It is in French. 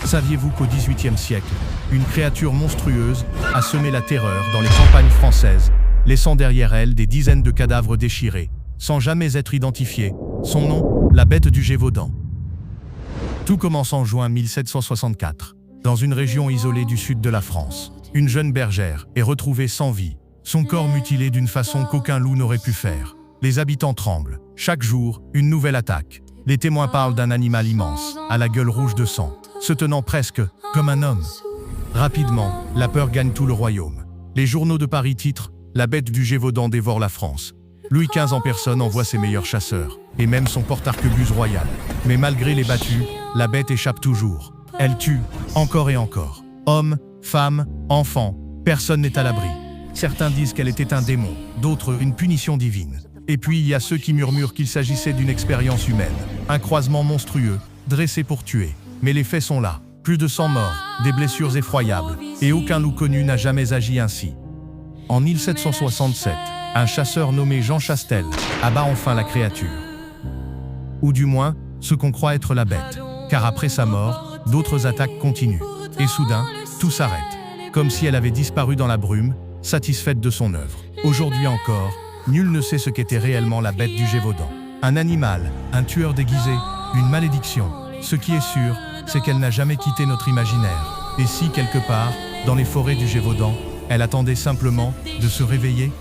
Saviez-vous qu'au XVIIIe siècle, une créature monstrueuse a semé la terreur dans les campagnes françaises, laissant derrière elle des dizaines de cadavres déchirés, sans jamais être identifiés? Son nom, la bête du Gévaudan. Tout commence en juin 1764, dans une région isolée du sud de la France. Une jeune bergère est retrouvée sans vie, son corps mutilé d'une façon qu'aucun loup n'aurait pu faire. Les habitants tremblent. Chaque jour, une nouvelle attaque. Les témoins parlent d'un animal immense, à la gueule rouge de sang, se tenant presque comme un homme. Rapidement, la peur gagne tout le royaume. Les journaux de Paris titrent « La bête du Gévaudan dévore la France ». Louis XV en personne envoie ses meilleurs chasseurs, et même son porte-arquebuse royal. Mais malgré les battues, la bête échappe toujours. Elle tue, encore et encore. Hommes, femmes, enfants, personne n'est à l'abri. Certains disent qu'elle était un démon, d'autres une punition divine. Et puis il y a ceux qui murmurent qu'il s'agissait d'une expérience humaine, un croisement monstrueux, dressé pour tuer. Mais les faits sont là. Plus de 100 morts, des blessures effroyables, et aucun loup connu n'a jamais agi ainsi. En 1767, un chasseur nommé Jean Chastel abat enfin la créature. Ou du moins, ce qu'on croit être la bête. Car après sa mort, d'autres attaques continuent. Et soudain, tout s'arrête. Comme si elle avait disparu dans la brume, satisfaite de son œuvre. Aujourd'hui encore, nul ne sait ce qu'était réellement la bête du Gévaudan. Un animal, un tueur déguisé, une malédiction. Ce qui est sûr, c'est qu'elle n'a jamais quitté notre imaginaire. Et si, quelque part, dans les forêts du Gévaudan, elle attendait simplement de se réveiller?